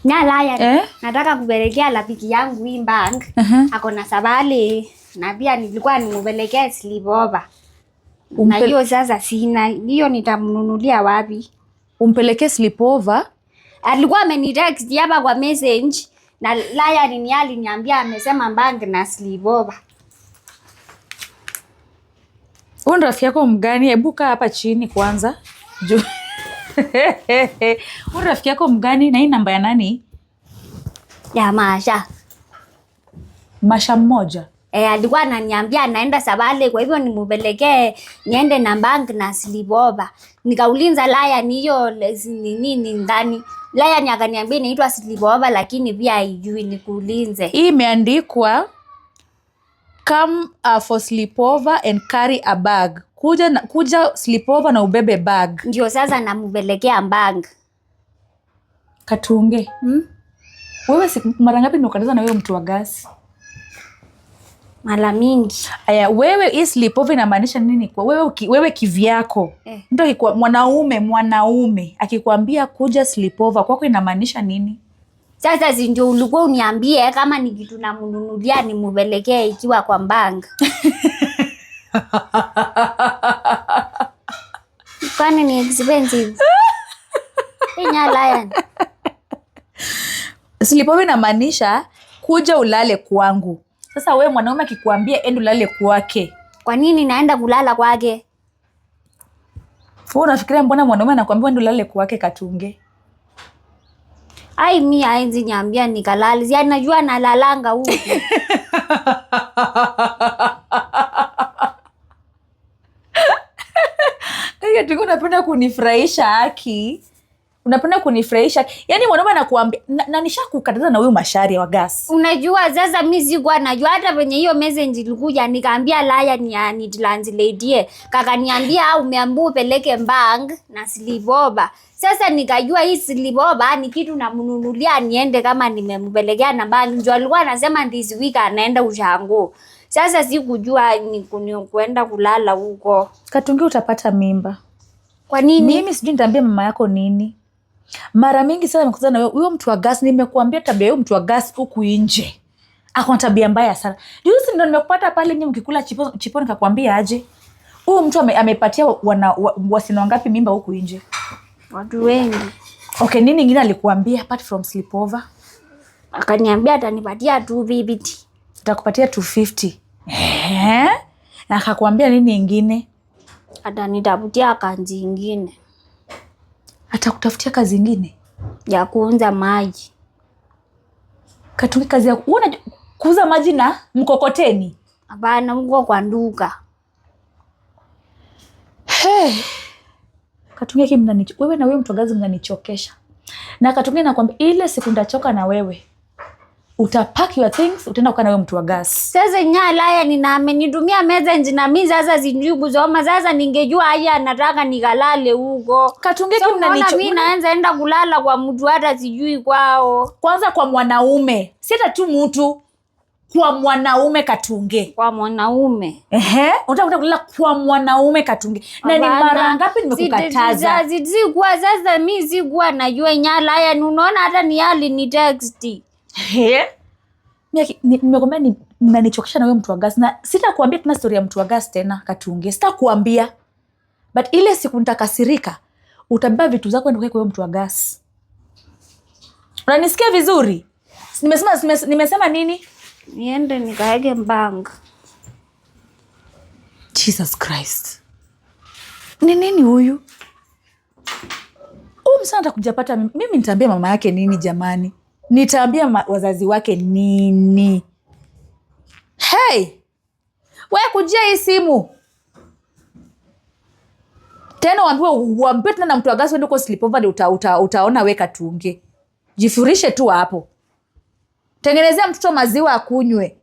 Nyala nataka kupelekea rafiki yangu hii bank. Ako na sabali na pia nilikuwa nimupelekea sleepover. Na hiyo sasa sina. Hiyo nitamnunulia wapi? Umpelekee sleepover? Alikuwa amenitext hapa kwa message na Lion aliniambia amesema bank na sleepover. Huyu rafiki yako mgani? Hebu kaa hapa chini kwanza. Huyu rafiki yako mgani na hii namba ya nani? Ya Masha. Masha mmoja? Alikuwa ananiambia anaenda Sabale, kwa hivyo nimupelekee niende na bank na sleepover. Nikauliza Lion hiyo nini ndani. Lion akaniambia inaitwa sleepover lakini pia haijui, nikuulize. Hii imeandikwa come for sleepover and carry a bag. Kuja sleepover na ubebe bag. Ndio sasa namupelekea bank. Katunge. Wewe mara ngapi nimekataza na wewe mtu wa gasi? Mara mingi. Aya, wewe hii sleepover inamaanisha nini kwa wewe kivyako? Ndio kwa mwanaume akikwambia kuja sleepover kwako inamaanisha nini? Sasa si ndio ulikuwa uniambie kama ni kitu namnunulia nimupelekee ikiwa kwa bank. Kwani ni expensive? Lion. Sleepover inamaanisha kuja ulale kwangu. Sasa wewe mwanaume akikwambia enda ulale kwake, kwa nini naenda kulala kwake? Wewe unafikiria mbona mwanaume anakuambia enda ulale kwake Katunge? Ai mimi haenzi niambia nikalale. Si anajua nalalanga huko. Hiyo tu unapenda kunifurahisha haki. Unapenda kunifurahisha. Yaani mwanaume anakuambia na nishakukataza na huyu Mashari wa gas. Unajua sasa mimi sikuwa najua hata venye hiyo message ilikuja nikaambia Lion ni translate. Kakaniambia umeambiwa upeleke bank na sleepover. Sasa nikajua hii sleepover ni kitu namnunulia niende kama nimempelekea na bank. Ndio alikuwa anasema this week anaenda Ushango. Sasa sikujua ni kuenda kulala huko. Katunge utapata mimba. Kwa nini? Mimi sijui nitaambia mama yako nini. Mara mingi sana nimekutana na wewe huyo mtu wa gas, nimekuambia tabia huyo mtu wa gas huku nje. Ako na tabia mbaya sana. Juzi ndio nimekupata pale nje mkikula chipo nikakwambia aje. Huyo mtu amepatia wasina wangapi mimba huku nje? Watu wengi. Okay, nini ngine alikuambia apart from sleepover? Akaniambia atanipatia 250. Atakupatia 250. Na akakwambia nini ingine? Atanitafutia kazi ingine. Atakutafutia kazi ingine? Ya kuuza maji. Katunge kazi ya kuuza maji na mkokoteni? Hapana, huko kwa nduka. Katunge wewe na wewe mtu gazi mnanichokesha. Na Katunge nakwambia ile siku ndachoka na wewe. Utapack your things, utaenda kukaa na wewe mtu wa gas. Sasa Nyala nina amenitumia message na mimi sasa sijui kusoma. Sasa ningejua haya anataka nikalale huko. Katunge mimi naanza enda kulala kwa mtu hata sijui kwao. Kwanza kwa mwanaume. Si hata tu mtu. Kwa mwanaume Katunge. Kwa mwanaume. Unataka kulala kwa mwanaume Katunge. Na ni mara ngapi nimekukataza? Sikuwa sasa mimi sikuwa najua Nyala unaona hata ni hali ni text. Nimekwambia mnanichokesha na wewe mtu wa gas na sitakuambia tena story ya mtu wa gas tena Katunge. Sitakuambia. But ile siku nitakasirika, utabeba vitu zako enda kwa mtu wa gas. Unanisikia vizuri? Nimesema nini? Niende nikaege bank. Jesus Christ. Ni nini huyu? Msana atakujapata mimi nitaambia mama yake nini jamani? Nitaambia wazazi wake nini? Wewe kujia hii simu. Tena waambie tena na mtu wa gas wende uko sleepover utaona we Katunge. Jifurishe tu hapo. Tengenezea mtoto maziwa akunywe.